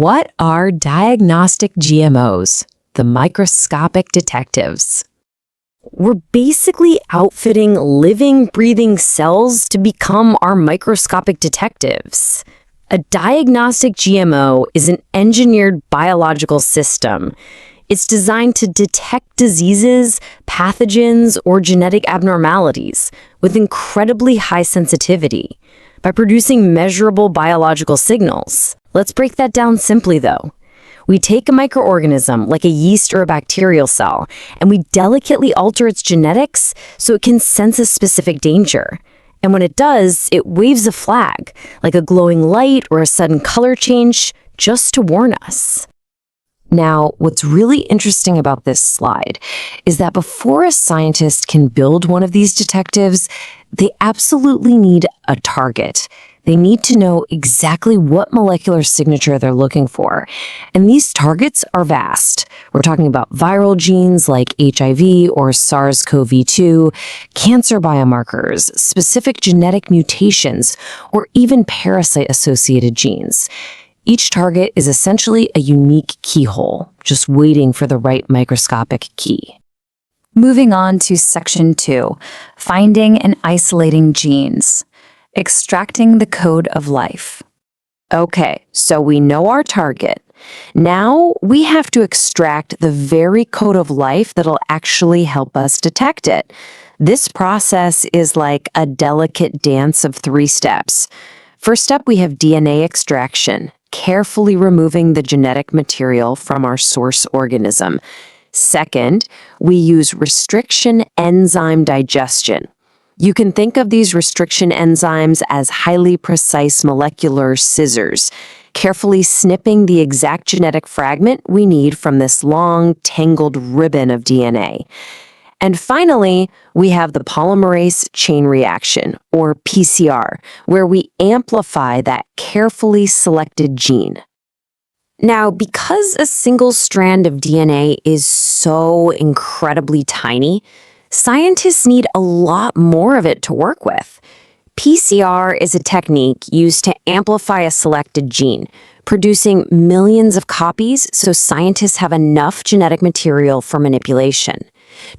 What are diagnostic GMOs, the microscopic detectives? We're basically outfitting living, breathing cells to become our microscopic detectives. A diagnostic GMO is an engineered biological system. It's designed to detect diseases, pathogens, or genetic abnormalities with incredibly high sensitivity by producing measurable biological signals. Let's break that down simply, though. We take a microorganism, like a yeast or a bacterial cell, and we delicately alter its genetics so it can sense a specific danger. And when it does, it waves a flag, like a glowing light or a sudden color change, just to warn us. Now, what's really interesting about this slide is that before a scientist can build one of these detectives, they absolutely need a target. They need to know exactly what molecular signature they're looking for. And these targets are vast. We're talking about viral genes like HIV or SARS-CoV-2, cancer biomarkers, specific genetic mutations, or even parasite-associated genes. Each target is essentially a unique keyhole, just waiting for the right microscopic key. Moving on to Section 2, Finding and Isolating Genes. Extracting the code of life. Okay, so we know our target. Now we have to extract the very code of life that'll actually help us detect it. This process is like a delicate dance of 3 steps. First up, we have DNA extraction, carefully removing the genetic material from our source organism. Second, we use restriction enzyme digestion. You can think of these restriction enzymes as highly precise molecular scissors, carefully snipping the exact genetic fragment we need from this long, tangled ribbon of DNA. And finally, we have the polymerase chain reaction, or PCR, where we amplify that carefully selected gene. Now, because a single strand of DNA is so incredibly tiny, scientists need a lot more of it to work with. PCR is a technique used to amplify a selected gene, producing millions of copies so scientists have enough genetic material for manipulation.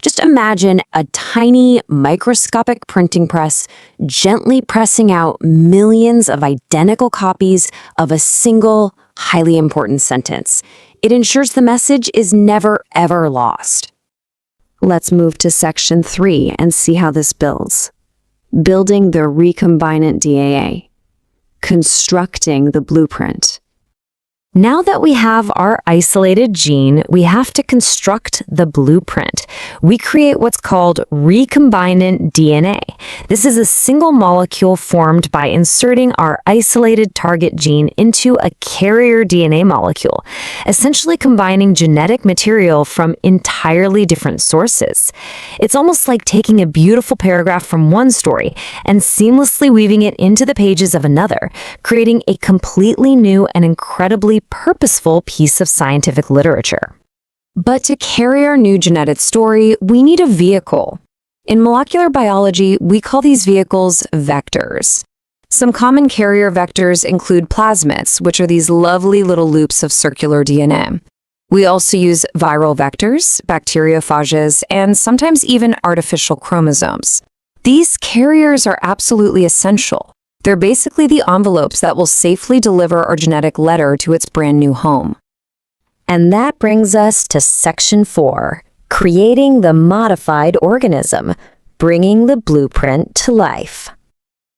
Just imagine a tiny microscopic printing press gently pressing out millions of identical copies of a single, highly important sentence. It ensures the message is never, ever lost. Let's move to Section 3 and see how this builds. Building the recombinant DNA. Constructing the blueprint. Now that we have our isolated gene, we have to construct the blueprint. We create what's called recombinant DNA. This is a single molecule formed by inserting our isolated target gene into a carrier DNA molecule, essentially combining genetic material from entirely different sources. It's almost like taking a beautiful paragraph from one story and seamlessly weaving it into the pages of another, creating a completely new and incredibly purposeful piece of scientific literature. But to carry our new genetic story, we need a vehicle. In molecular biology, we call these vehicles vectors. Some common carrier vectors include plasmids, which are these lovely little loops of circular DNA. We also use viral vectors, bacteriophages, and sometimes even artificial chromosomes. These carriers are absolutely essential. They're basically the envelopes that will safely deliver our genetic letter to its brand new home. And that brings us to Section 4, Creating the Modified Organism, Bringing the Blueprint to Life.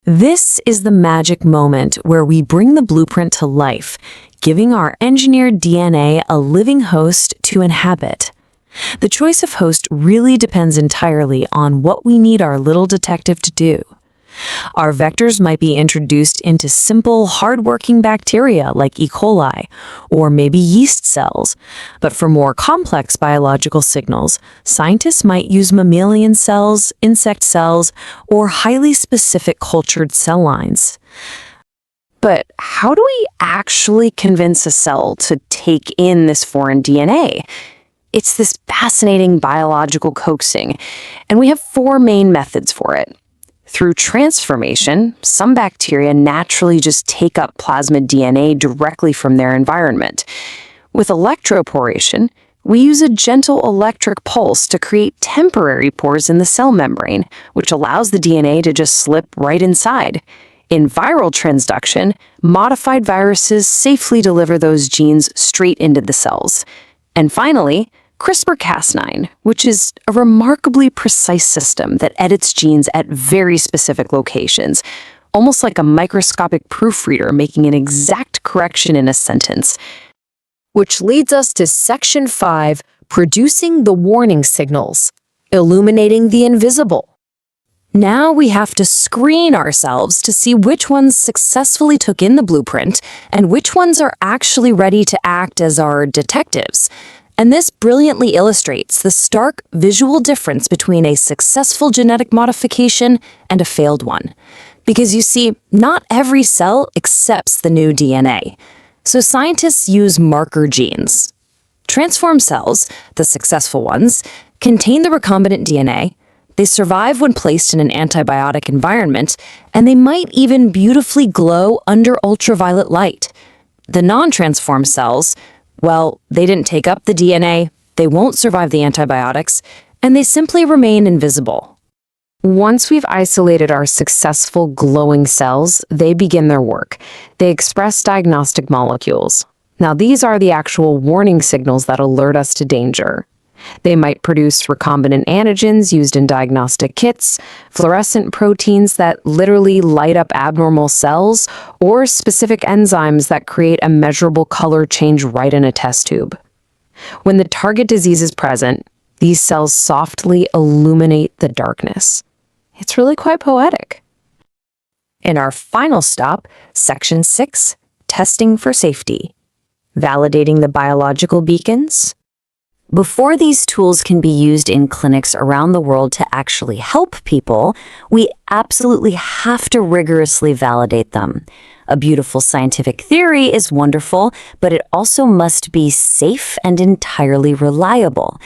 This is the magic moment where we bring the blueprint to life, giving our engineered DNA a living host to inhabit. The choice of host really depends entirely on what we need our little detective to do. Our vectors might be introduced into simple, hard-working bacteria like E. coli, or maybe yeast cells. But for more complex biological signals, scientists might use mammalian cells, insect cells, or highly specific cultured cell lines. But how do we actually convince a cell to take in this foreign DNA? It's this fascinating biological coaxing, and we have 4 main methods for it. Through transformation, some bacteria naturally just take up plasmid DNA directly from their environment. With electroporation, we use a gentle electric pulse to create temporary pores in the cell membrane, which allows the DNA to just slip right inside. In viral transduction, modified viruses safely deliver those genes straight into the cells. And finally, CRISPR-Cas9, which is a remarkably precise system that edits genes at very specific locations, almost like a microscopic proofreader making an exact correction in a sentence. Which leads us to Section 5, producing the warning signals, illuminating the invisible. Now we have to screen ourselves to see which ones successfully took in the blueprint and which ones are actually ready to act as our detectives. And this brilliantly illustrates the stark visual difference between a successful genetic modification and a failed one. Because you see, not every cell accepts the new DNA. So scientists use marker genes. Transformed cells, the successful ones, contain the recombinant DNA. They survive when placed in an antibiotic environment, and they might even beautifully glow under ultraviolet light. The non-transformed cells, well, they didn't take up the DNA, they won't survive the antibiotics, and they simply remain invisible. Once we've isolated our successful glowing cells, they begin their work. They express diagnostic molecules. Now, these are the actual warning signals that alert us to danger. They might produce recombinant antigens used in diagnostic kits, fluorescent proteins that literally light up abnormal cells, or specific enzymes that create a measurable color change right in a test tube. When the target disease is present, these cells softly illuminate the darkness. It's really quite poetic. In our final stop, Section 6, testing for safety, validating the biological beacons. Before these tools can be used in clinics around the world to actually help people, we absolutely have to rigorously validate them. A beautiful scientific theory is wonderful, but it also must be safe and entirely reliable.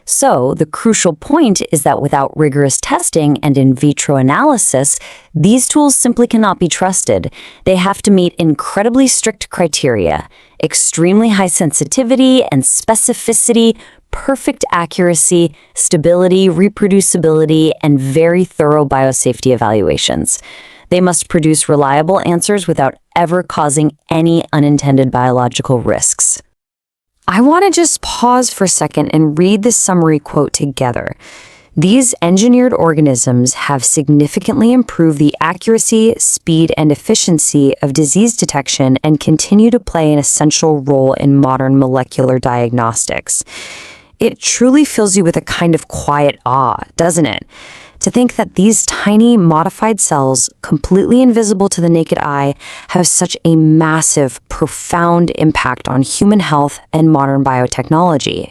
So, the crucial point is that without rigorous testing and in vitro analysis, these tools simply cannot be trusted. They have to meet incredibly strict criteria: extremely high sensitivity and specificity, perfect accuracy, stability, reproducibility, and very thorough biosafety evaluations. They must produce reliable answers without ever causing any unintended biological risks. I want to just pause for a second and read the summary quote together. These engineered organisms have significantly improved the accuracy, speed, and efficiency of disease detection and continue to play an essential role in modern molecular diagnostics. It truly fills you with a kind of quiet awe, doesn't it? To think that these tiny modified cells, completely invisible to the naked eye, have such a massive, profound impact on human health and modern biotechnology.